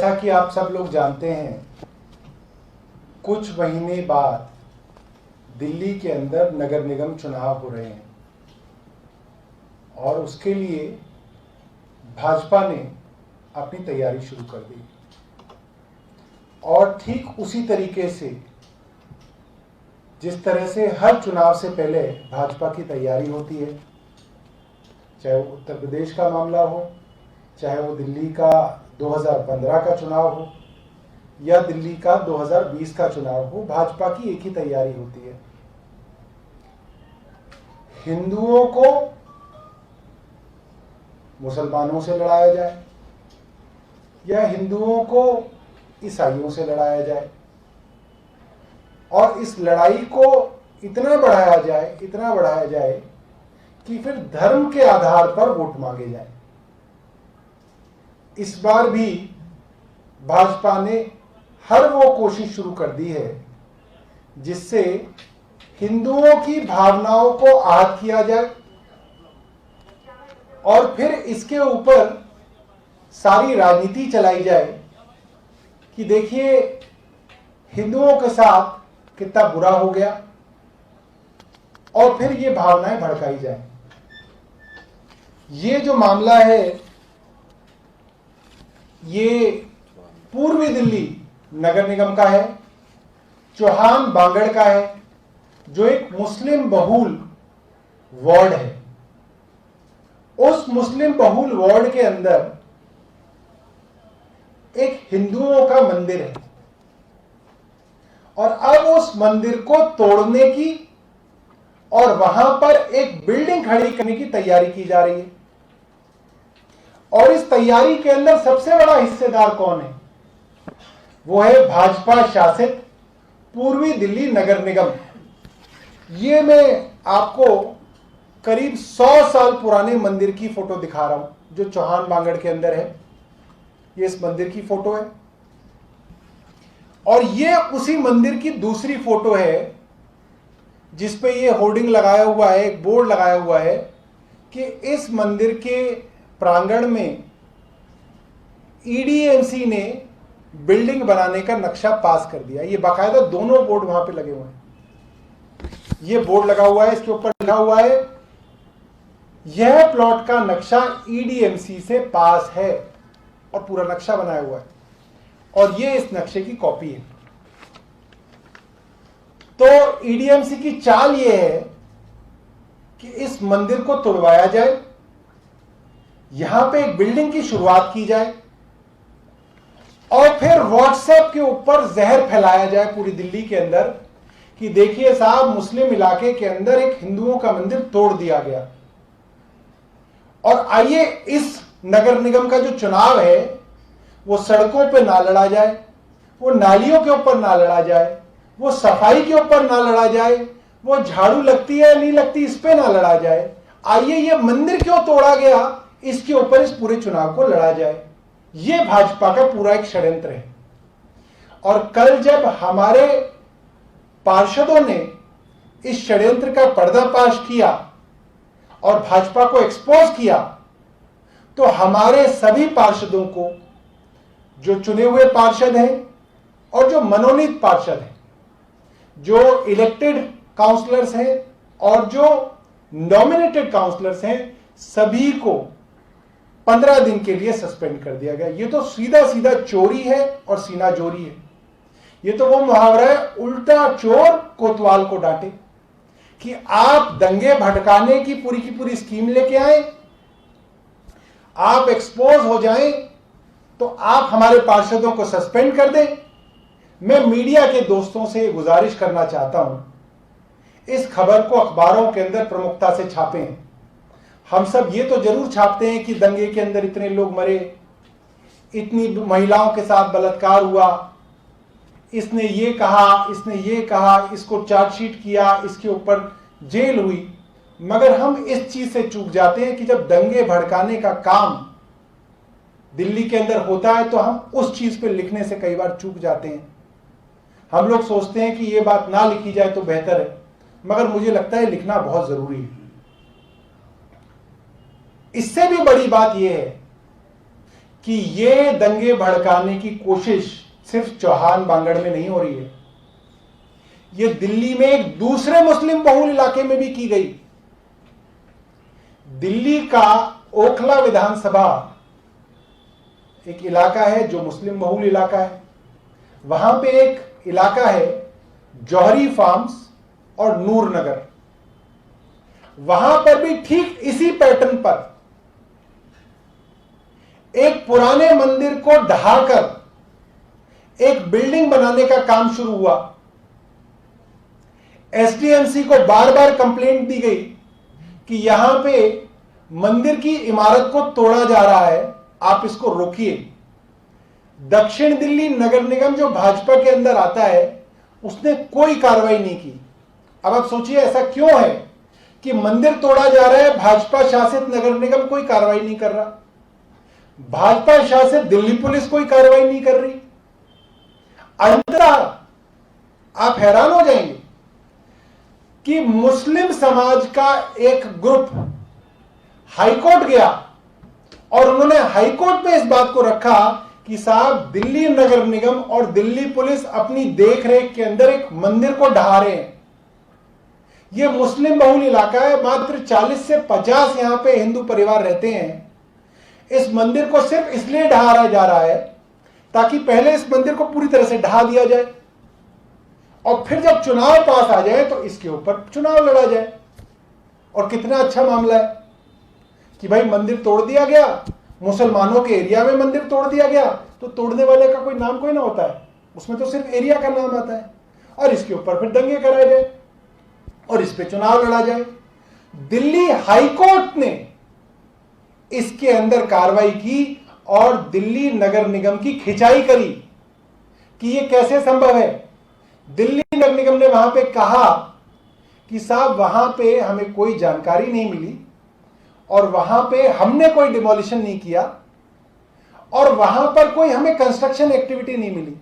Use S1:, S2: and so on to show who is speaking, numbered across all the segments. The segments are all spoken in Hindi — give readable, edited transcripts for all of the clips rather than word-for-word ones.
S1: जैसा कि आप सब लोग जानते हैं, कुछ महीने बाद दिल्ली के अंदर नगर निगम चुनाव हो रहे हैं और उसके लिए भाजपा ने अपनी तैयारी शुरू कर दी। और ठीक उसी तरीके से जिस तरह से हर चुनाव से पहले भाजपा की तैयारी होती है, चाहे वो उत्तर प्रदेश का मामला हो, चाहे वो दिल्ली का 2015 का चुनाव हो या दिल्ली का 2020 का चुनाव हो, भाजपा की एक ही तैयारी होती है, हिंदुओं को मुसलमानों से लड़ाया जाए या हिंदुओं को ईसाइयों से लड़ाया जाए और इस लड़ाई को इतना बढ़ाया जाए कि फिर धर्म के आधार पर वोट मांगे जाए। इस बार भी भाजपा ने हर वो कोशिश शुरू कर दी है जिससे हिंदुओं की भावनाओं को आहत किया जाए और फिर इसके ऊपर सारी राजनीति चलाई जाए कि देखिए हिंदुओं के साथ कितना बुरा हो गया, और फिर ये भावनाएं भड़काई जाए। ये जो मामला है ये पूर्वी दिल्ली नगर निगम का है, चौहान बांगड़ का है, जो एक मुस्लिम बहुल वार्ड है। उस मुस्लिम बहुल वार्ड के अंदर एक हिंदुओं का मंदिर है और अब उस मंदिर को तोड़ने की और वहां पर एक बिल्डिंग खड़ी करने की तैयारी की जा रही है। और इस तैयारी के अंदर सबसे बड़ा हिस्सेदार कौन है? वो है भाजपा शासित पूर्वी दिल्ली नगर निगम। ये मैं आपको करीब 100 साल पुराने मंदिर की फोटो दिखा रहा हूं जो चौहान बांगड़ के अंदर है। ये इस मंदिर की फोटो है और ये उसी मंदिर की दूसरी फोटो है जिसपे ये होर्डिंग लगाया हुआ है, एक बोर्ड लगाया हुआ है कि इस मंदिर के प्रांगण में ईडीएमसी ने बिल्डिंग बनाने का नक्शा पास कर दिया। ये बाकायदा दोनों बोर्ड वहां पे लगे हुए हैं। ये बोर्ड लगा हुआ है, इसके ऊपर लिखा हुआ है यह प्लॉट का नक्शा ईडीएमसी से पास है, और पूरा नक्शा बनाया हुआ है और ये इस नक्शे की कॉपी है। तो ईडीएमसी की चाल ये है कि इस मंदिर को तोड़वाया जाए, यहां पे एक बिल्डिंग की शुरुआत की जाए और फिर व्हाट्सएप के ऊपर जहर फैलाया जाए पूरी दिल्ली के अंदर कि देखिए साहब, मुस्लिम इलाके के अंदर एक हिंदुओं का मंदिर तोड़ दिया गया। और आइए इस नगर निगम का जो चुनाव है वो सड़कों पे ना लड़ा जाए, वो नालियों के ऊपर ना लड़ा जाए, वो सफाई के ऊपर ना लड़ा जाए, वो झाड़ू लगती है नहीं लगती इस पे ना लड़ा जाए। आइए ये मंदिर क्यों तोड़ा गया इसके ऊपर इस पूरे चुनाव को लड़ा जाए। ये भाजपा का पूरा एक षड्यंत्र है। और कल जब हमारे पार्षदों ने इस षड्यंत्र का पर्दाफाश किया और भाजपा को एक्सपोज किया, तो हमारे सभी पार्षदों को, जो चुने हुए पार्षद हैं और जो मनोनीत पार्षद हैं, जो इलेक्टेड काउंसलर्स हैं और जो नॉमिनेटेड काउंसलर्स हैं, सभी को 15 दिन के लिए सस्पेंड कर दिया गया। ये तो सीधा सीधा चोरी है और सीना जोरी है। ये तो वो मुहावरा है, उल्टा चोर कोतवाल को डांटे, कि आप दंगे भड़काने की पूरी स्कीम लेके आए, आप एक्सपोज हो जाएं तो आप हमारे पार्षदों को सस्पेंड कर दें। मैं मीडिया के दोस्तों से गुजारिश करना चाहता हूं, इस खबर को अखबारों के अंदर प्रमुखता से छापें। हम सब ये तो जरूर छापते हैं कि दंगे के अंदर इतने लोग मरे, इतनी महिलाओं के साथ बलात्कार हुआ, इसने ये कहा, इसको चार्जशीट किया, इसके ऊपर जेल हुई। मगर हम इस चीज से चूक जाते हैं कि जब दंगे भड़काने का काम दिल्ली के अंदर होता है तो हम उस चीज पे लिखने से कई बार चूक जाते हैं। हम लोग सोचते हैं कि ये बात ना लिखी जाए तो बेहतर है, मगर मुझे लगता है लिखना बहुत जरूरी है। इससे भी बड़ी बात यह है कि ये दंगे भड़काने की कोशिश सिर्फ चौहान बांगड़ में नहीं हो रही है, ये दिल्ली में एक दूसरे मुस्लिम बहुल इलाके में भी की गई। दिल्ली का ओखला विधानसभा एक इलाका है जो मुस्लिम बहुल इलाका है, वहां पे एक इलाका है जौहरी फार्म्स और नूर नगर, वहां पर भी ठीक इसी पैटर्न पर एक पुराने मंदिर को ढहाकर एक बिल्डिंग बनाने का काम शुरू हुआ। एसडीएमसी को बार बार कंप्लेंट दी गई कि यहां पे मंदिर की इमारत को तोड़ा जा रहा है, आप इसको रोकिए। दक्षिण दिल्ली नगर निगम जो भाजपा के अंदर आता है उसने कोई कार्रवाई नहीं की। अब आप सोचिए ऐसा क्यों है कि मंदिर तोड़ा जा रहा है, भाजपा शासित नगर निगम कोई कार्रवाई नहीं कर रहा, भाजपा शासित दिल्ली पुलिस कोई कार्रवाई नहीं कर रही। अंततः आप हैरान हो जाएंगे कि मुस्लिम समाज का एक ग्रुप हाईकोर्ट गया और उन्होंने हाईकोर्ट में इस बात को रखा कि साहब दिल्ली नगर निगम और दिल्ली पुलिस अपनी देखरेख के अंदर एक मंदिर को ढहा रहे हैं। यह मुस्लिम बहुल इलाका है, मात्र 40 से 50 यहां पे हिंदू परिवार रहते हैं। इस मंदिर को सिर्फ इसलिए ढहा जा रहा है ताकि पहले इस मंदिर को पूरी तरह से ढहा दिया जाए और फिर जब चुनाव पास आ जाए तो इसके ऊपर चुनाव लड़ा जाए। और कितना अच्छा मामला है कि भाई मंदिर तोड़ दिया गया, मुसलमानों के एरिया में मंदिर तोड़ दिया गया, तो तोड़ने वाले का कोई नाम कोई ना होता है, उसमें तो सिर्फ एरिया का नाम आता है, और इसके ऊपर फिर दंगे कराए जाए और इस पे चुनाव लड़ा जाए। दिल्ली हाईकोर्ट ने इसके अंदर कार्रवाई की और दिल्ली नगर निगम की खिंचाई करी कि यह कैसे संभव है। दिल्ली नगर निगम ने वहां पे कहा कि साहब वहां पे हमें कोई जानकारी नहीं मिली और वहां पे हमने कोई डिमोलिशन नहीं किया और वहां पर कोई हमें कंस्ट्रक्शन एक्टिविटी नहीं मिली।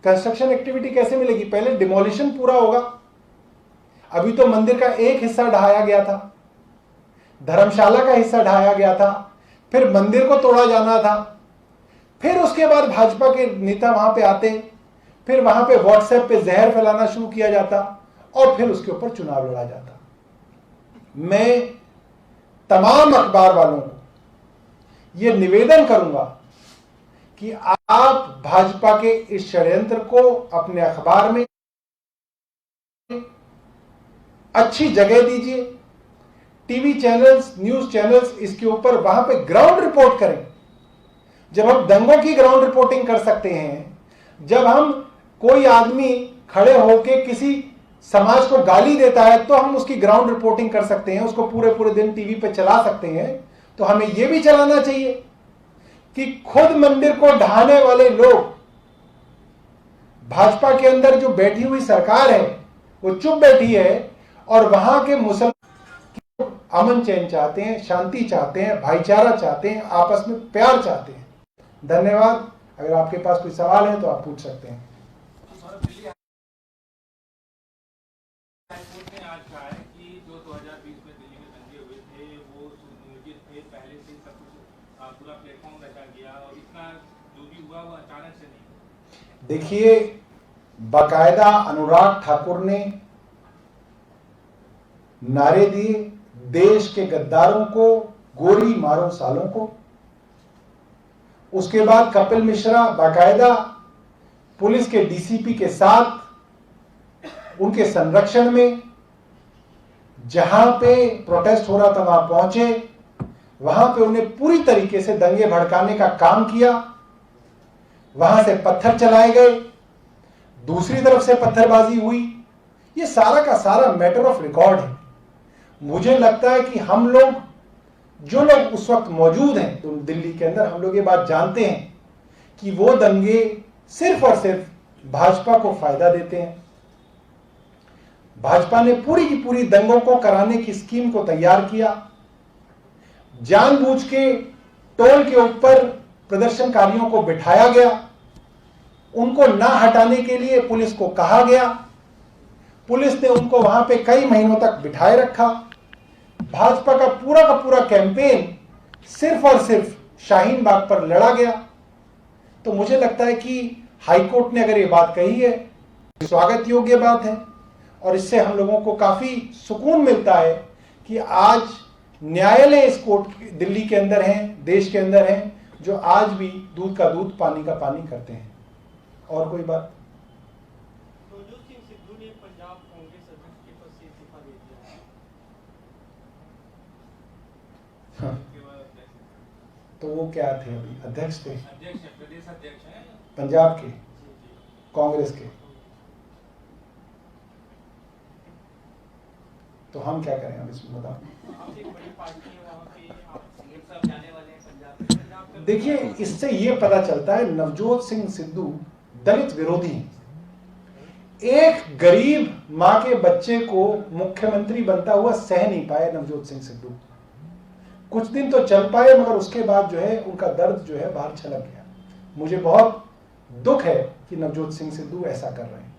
S1: कंस्ट्रक्शन एक्टिविटी कैसे मिलेगी? पहले डिमोलिशन पूरा होगा। अभी तो मंदिर का एक हिस्सा ढहाया गया था, धर्मशाला का हिस्सा ढहाया गया था, फिर मंदिर को तोड़ा जाना था, फिर उसके बाद भाजपा के नेता वहां पे आते, फिर वहां पे व्हाट्सएप पे जहर फैलाना शुरू किया जाता और फिर उसके ऊपर चुनाव लड़ा जाता। मैं तमाम अखबार वालों को यह निवेदन करूंगा कि आप भाजपा के इस षड्यंत्र को अपने अखबार में अच्छी जगह दीजिए। टीवी चैनल्स, न्यूज चैनल्स इसके ऊपर वहां पे ग्राउंड रिपोर्ट करें। जब हम दंगों की ग्राउंड रिपोर्टिंग कर सकते हैं, जब हम कोई आदमी खड़े होकर किसी समाज को गाली देता है तो हम उसकी ग्राउंड रिपोर्टिंग कर सकते हैं, उसको पूरे पूरे दिन टीवी पे चला सकते हैं, तो हमें यह भी चलाना चाहिए कि खुद मंदिर को ढहाने वाले लोग, भाजपा के अंदर जो बैठी हुई सरकार है वो चुप बैठी है और वहां के मुसलमान अमन चैन चाहते हैं, शांति चाहते हैं, भाईचारा चाहते हैं, आपस में प्यार चाहते हैं। धन्यवाद। अगर आपके पास कोई सवाल है तो आप पूछ सकते हैं।
S2: आज कहा है कि जो 2020 में दिल्ली में दंगे हुए थे वो सुनियोजित थे, पहले से सब कुछ पूरा प्लेटफॉर्म रखा गया और इतना जो भी हुआ वो अचानक से नहीं।
S1: देखिए, बाकायदा अनुराग ठाकुर ने नारे दिए, देश के गद्दारों को गोली मारो सालों को। उसके बाद कपिल मिश्रा बाकायदा पुलिस के डीसीपी के साथ उनके संरक्षण में जहां पे प्रोटेस्ट हो रहा था वहां पहुंचे, वहां पे उन्हें पूरी तरीके से दंगे भड़काने का काम किया। वहां से पत्थर चलाए गए, दूसरी तरफ से पत्थरबाजी हुई। ये सारा का सारा मैटर ऑफ रिकॉर्ड है। मुझे लगता है कि हम लोग, जो लोग उस वक्त मौजूद हैं तो दिल्ली के अंदर, हम लोग ये बात जानते हैं कि वो दंगे सिर्फ और सिर्फ भाजपा को फायदा देते हैं। भाजपा ने पूरी की पूरी दंगों को कराने की स्कीम को तैयार किया। जानबूझ के टोल के ऊपर प्रदर्शनकारियों को बिठाया गया, उनको ना हटाने के लिए पुलिस को कहा गया, पुलिस ने उनको वहां पे कई महीनों तक बिठाए रखा। भाजपा का पूरा कैंपेन सिर्फ और सिर्फ शाहीन बाग पर लड़ा गया। तो मुझे लगता है कि हाईकोर्ट ने अगर ये बात कही है, स्वागत योग्य बात है, और इससे हम लोगों को काफी सुकून मिलता है कि आज न्यायालय इस कोर्ट दिल्ली के अंदर हैं, देश के अंदर हैं, जो आज भी दूध का दूध पानी का पानी करते हैं। और कोई बात?
S3: नवजोत सिंह सिद्धू ने पंजाब कांग्रेस अध्यक्ष के पद से इस्तीफा दे दिया है।
S1: हाँ,
S2: उसके बाद अध्यक्ष
S1: तो वो क्या थे? अभी अध्यक्ष थे
S2: है, प्रदेश अध्यक्ष है।
S1: पंजाब के कांग्रेस के। तो हम क्या करें अब इसमें, बताओ।
S3: आप एक बड़ी पार्टी है वहाँ पे, आप सीएम साहब जाने वाले हैं पंजाब में।
S1: देखिए, इससे ये पता चलता है नवजोत सिंह सिद्धू दलित विरोधी हैं। एक गरीब मां के बच्चे को मुख्यमंत्री बनता हुआ सह नहीं पाए नवजोत सिंह सिद्धू। कुछ दिन तो चल पाए, मगर उसके बाद जो है उनका दर्द जो है बाहर छलक गया। मुझे बहुत दुख है कि नवजोत सिंह सिद्धू ऐसा कर रहे हैं।